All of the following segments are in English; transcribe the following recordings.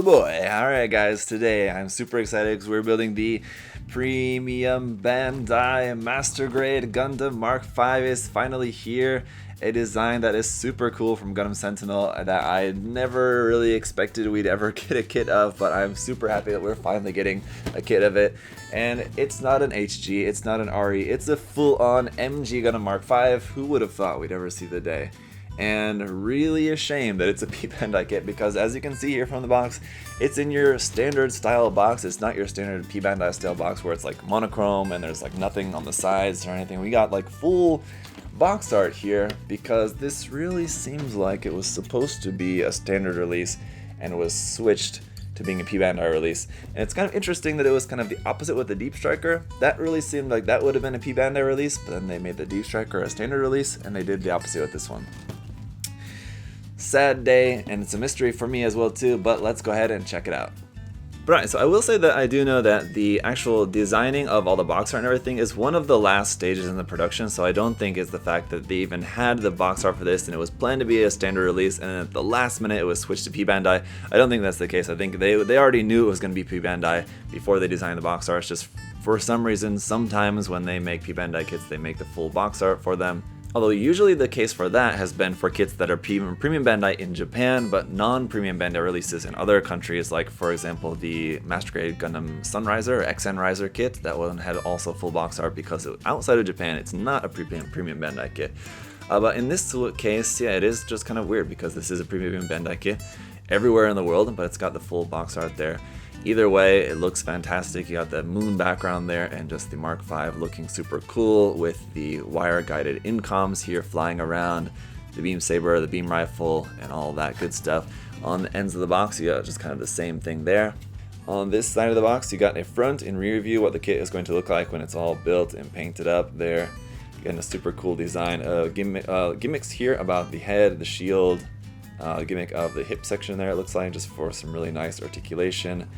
Oh boy. Alright guys, today I'm super excited because we're building the Premium Bandai Master-Grade Gundam Mk-V is finally here. A design that is super cool from Gundam Sentinel that I never really expected we'd ever get a kit of, but I'm super happy that we're finally getting a kit of it. And it's not an HG, it's not an RE, it's a full-on MG Gundam Mk-V. Who would have thought we'd ever see the day? And really a shame that it's a P-Bandai kit, because as you can see here from the box, it's in your standard style box. It's not your standard P-Bandai style box where it's like monochrome and there's like nothing on the sides or anything. We got like full box art here because this really seems like it was supposed to be a standard release and was switched to being a P-Bandai release. And it's kind of interesting that it was kind of the opposite with the Deep Striker. That really seemed like that would have been a P-Bandai release, but then they made the Deep Striker a standard release and they did the opposite with this one. Sad day, and it's a mystery for me as well too, but let's go ahead and check it out. Right, so I will say that I do know that the actual designing of all the box art and everything is one of the last stages in the production, so I don't think it's the fact that they even had the box art for this and it was planned to be a standard release and at the last minute it was switched to P-Bandai. I don't think that's the case. I think they already knew it was going to be P-Bandai before they designed the box art. It's just for some reason, sometimes when they make P-Bandai kits, they make the full box art for them. Although usually the case for that has been for kits that are Premium Bandai in Japan, but non-Premium Bandai releases in other countries, like for example the Master-Grade Gundam Sunriser or XN Riser kit. That one had also full box art because outside of Japan it's not a Premium Bandai kit. But in this case, yeah, it is just kind of weird because this is a Premium Bandai kit everywhere in the world, but it's got the full box art there. Either way, it looks fantastic. You got the moon background there and just the Mk-V looking super cool with the wire-guided incoms here flying around, the beam saber, the beam rifle, and all that good stuff. On the ends of the box, you got just kind of the same thing there. On this side of the box, you got a front and rear view, what the kit is going to look like when it's all built and painted up there. Again, a super cool design. Gimmicks here about the head, the shield, gimmick of the hip section there, it looks like, just for some really nice articulation.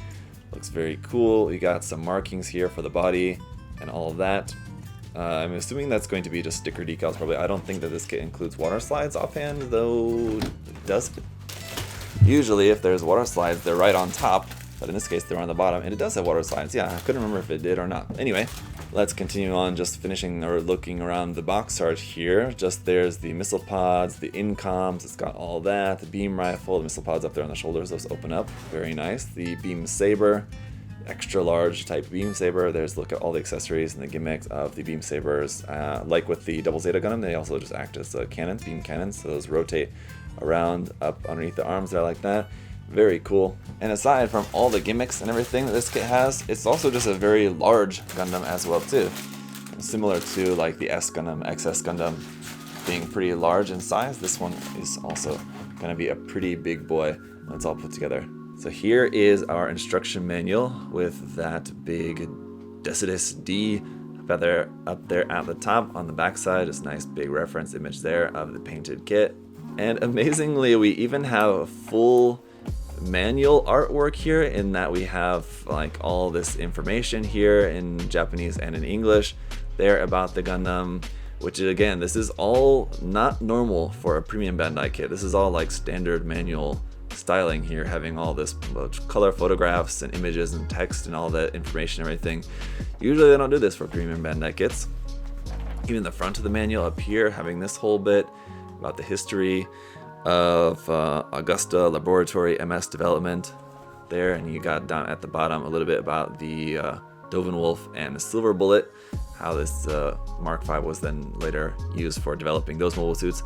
Looks very cool. You got some markings here for the body and all of that. I'm assuming that's going to be just sticker decals probably. I don't think that this kit includes water slides offhand, though it does. Usually if there's water slides, they're right on top, but in this case they're on the bottom, and it does have water slides. Yeah, I couldn't remember if it did or not. Anyway, let's continue on just finishing or looking around the box art here. Just there's the missile pods, the incoms, it's got all that, the beam rifle, the missile pods up there on the shoulders, those open up, very nice. The beam saber, extra large type beam saber. There's look at all the accessories and the gimmicks of the beam sabers. Like with the Double Zeta Gundam, they also just act as cannons, beam cannons, so those rotate around up underneath the arms there like that. Very cool. And aside from all the gimmicks and everything that this kit has, it's also just a very large Gundam as well too. Similar to like the S Gundam, XS Gundam being pretty large in size, this one is also going to be a pretty big boy when it's all put together. So here is our instruction manual with that big Decitus D feather up there at the top. On the back side, just nice big reference image there of the painted kit. And amazingly, we even have full manual artwork here in that we have like all this information here in Japanese and in English there about the Gundam, which again, this is all not normal for a Premium Bandai kit. This is all like standard manual styling here, having all this color photographs and images and text and all that information and everything. Usually they don't do this for Premium Bandai kits. Even the front of the manual up here having this whole bit about the history of Augusta Laboratory MS development there, and you got down at the bottom a little bit about the Dovenwolf and the Silver Bullet, how this Mk-V was then later used for developing those mobile suits.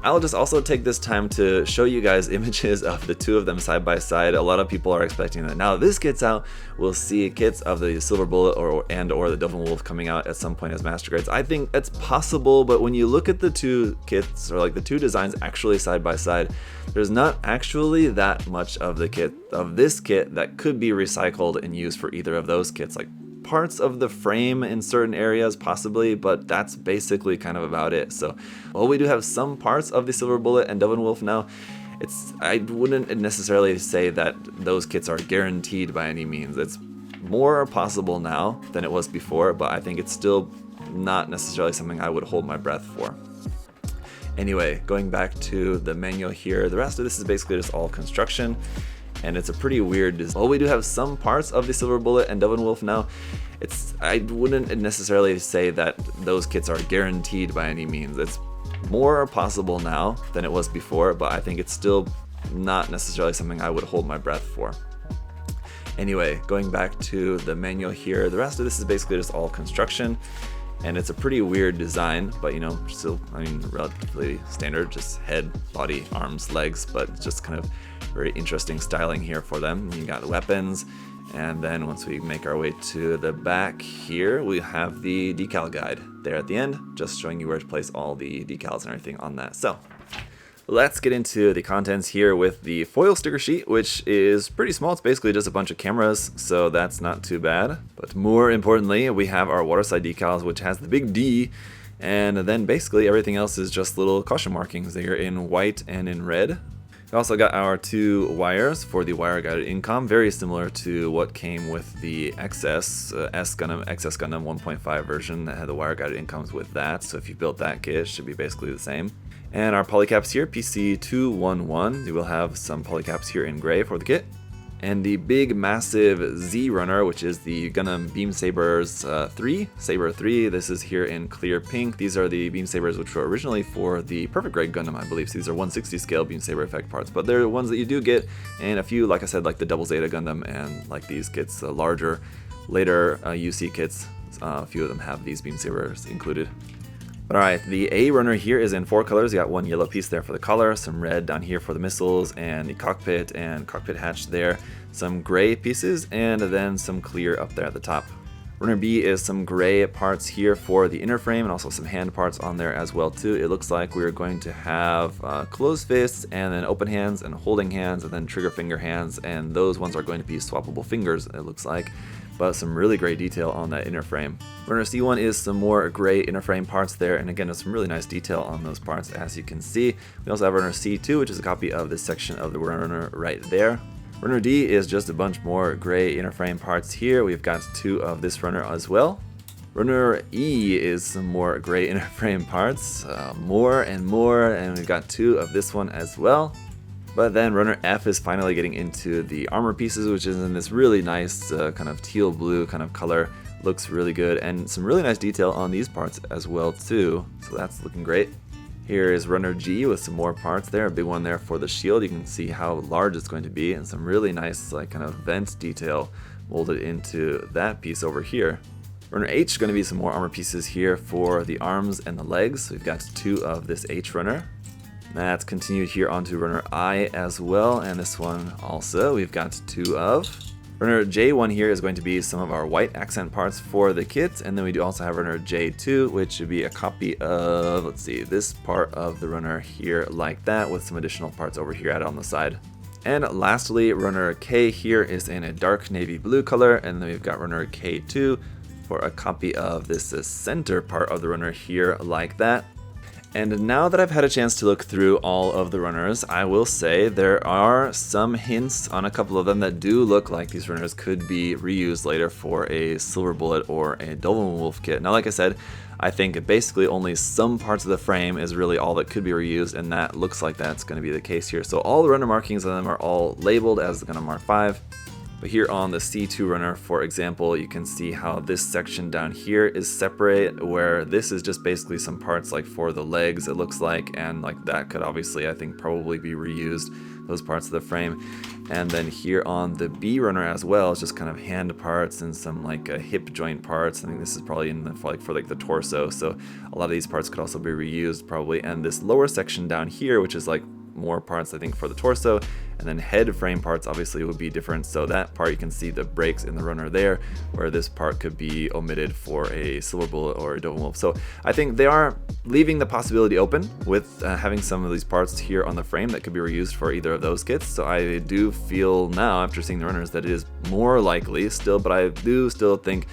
I'll just also take this time to show you guys images of the two of them side by side. A lot of people are expecting that now this kit's out, we'll see kits of the Silver Bullet or the Dovenwolf coming out at some point as Master Grades. I think that's possible, but when you look at the two kits, or like the two designs actually side by side, there's not actually that much of the kit of this kit that could be recycled and used for either of those kits. Like parts of the frame in certain areas possibly, but that's basically kind of about it. So while we do have some parts of the Silver Bullet and Dovenwolf now, I wouldn't necessarily say that those kits are guaranteed by any means. It's more possible now than it was before, but I think it's still not necessarily something I would hold my breath for. Anyway, going back to the manual here, the rest of this is basically just all construction. and it's a pretty weird design. While we do have some parts of the Silver Bullet and Devil Wolf now, I wouldn't necessarily say that those kits are guaranteed by any means. It's more possible now than it was before, but I think it's still not necessarily something I would hold my breath for. Anyway, going back to the manual here, the rest of this is basically just all construction, and it's a pretty weird design, but you know, still, I mean, relatively standard, just head, body, arms, legs, but just kind of very interesting styling here for them. You got the weapons, and then once we make our way to the back here, we have the decal guide there at the end, just showing you where to place all the decals and everything on that. So let's get into the contents here with the foil sticker sheet, which is pretty small. It's basically just a bunch of cameras, so that's not too bad. But more importantly, we have our waterside decals, which has the big D, and then basically everything else is just little caution markings. They are in white and in red. We also got our 2 wires for the wire guided incom, very similar to what came with the XS Gundam 1.5 version that had the wire guided incoms with that. So if you built that kit, it should be basically the same. And our polycaps here, PC211. We will have some polycaps here in gray for the kit. And the big massive Z runner, which is the Gundam Beam Sabers 3, Saber 3. This is here in clear pink. These are the Beam Sabers which were originally for the Perfect Grade Gundam, I believe. So these are 160 scale Beam Saber effect parts, but they're the ones that you do get in a few, like I said, like the Double Zeta Gundam and like these kits, larger, later UC kits. A few of them have these Beam Sabers included. Alright, the A runner here is in 4 colors. You got 1 yellow piece there for the collar, some red down here for the missiles and the cockpit and cockpit hatch there, some gray pieces, and then some clear up there at the top. Runner B is some gray parts here for the inner frame and also some hand parts on there as well too. It looks like we're going to have closed fists and then open hands and holding hands and then trigger finger hands, and those ones are going to be swappable fingers, it looks like. But some really great detail on that inner frame. Runner C1 is some more gray inner frame parts there, and again, there's some really nice detail on those parts as you can see. We also have Runner C2, which is a copy of this section of the runner right there. Runner D is just a bunch more gray inner frame parts here. We've got 2 of this runner as well. Runner E is some more gray inner frame parts, more, and we've got 2 of this one as well. But then Runner F is finally getting into the armor pieces, which is in this really nice kind of teal blue kind of color. Looks really good, and some really nice detail on these parts as well too, so that's looking great. Here is Runner G with some more parts there, a big one there for the shield. You can see how large it's going to be, and some really nice like kind of vent detail molded into that piece over here. Runner H is going to be some more armor pieces here for the arms and the legs. So we've got 2 of this H runner. That's continued here onto Runner I as well, and this one also we've got 2 of. Runner J1 here is going to be some of our white accent parts for the kit, and then we do also have Runner J2, which should be a copy of, let's see, this part of the runner here like that, with some additional parts over here added on the side. And lastly, Runner K here is in a dark navy blue color, and then we've got Runner K2 for a copy of this center part of the runner here like that. And now that I've had a chance to look through all of the runners, I will say there are some hints on a couple of them that do look like these runners could be reused later for a Silver Bullet or a Devil Wolf kit. Now, like I said, I think basically only some parts of the frame is really all that could be reused, and that looks like that's going to be the case here. So all the runner markings on them are all labeled as the Gundam Mark V. But here on the C2 runner, for example, you can see how this section down here is separate, where this is just basically some parts like for the legs, it looks like, and like that could obviously, I think, probably be reused, those parts of the frame. And then here on the B runner as well, it's just kind of hand parts and some like hip joint parts. I think this is probably in the, for the torso, so a lot of these parts could also be reused probably. And this lower section down here, which is like more parts I think for the torso, and then head frame parts obviously would be different. So that part you can see the breaks in the runner there, where this part could be omitted for a Silver Bullet or a Devil Wolf. So I think they are leaving the possibility open with having some of these parts here on the frame that could be reused for either of those kits. So I do feel now, after seeing the runners, that it is more likely still, but I do still think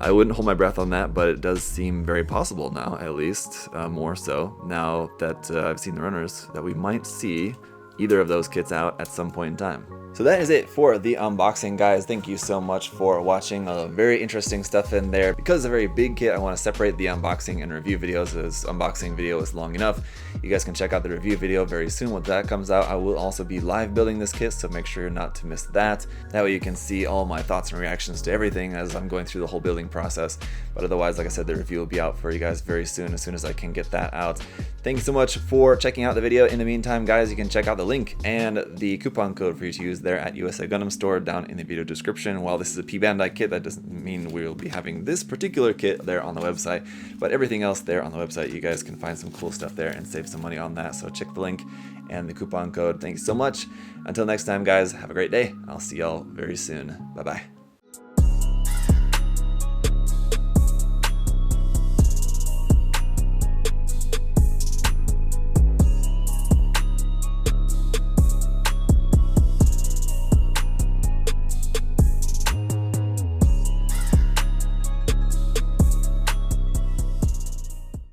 I wouldn't hold my breath on that, but it does seem very possible now, at least, more so, now that I've seen the runners, that we might see either of those kits out at some point in time. So that is it for the unboxing, guys. Thank you so much for watching. Very interesting stuff in there. Because it's a very big kit, I want to separate the unboxing and review videos. This unboxing video is long enough. You guys can check out the review video very soon. When that comes out, I will also be live building this kit, so make sure not to miss that. That way you can see all my thoughts and reactions to everything as I'm going through the whole building process. But otherwise, like I said, the review will be out for you guys very soon as I can get that out. Thank you so much for checking out the video. In the meantime, guys, you can check out the link and the coupon code for you to use there at USA Gundam Store down in the video description. While this is a P-Bandai kit, that doesn't mean we'll be having this particular kit there on the website, but everything else there on the website, you guys can find some cool stuff there and save some money on that. So check the link and the coupon code. Thank you so much. Until next time, guys, have a great day. I'll see y'all very soon. Bye-bye.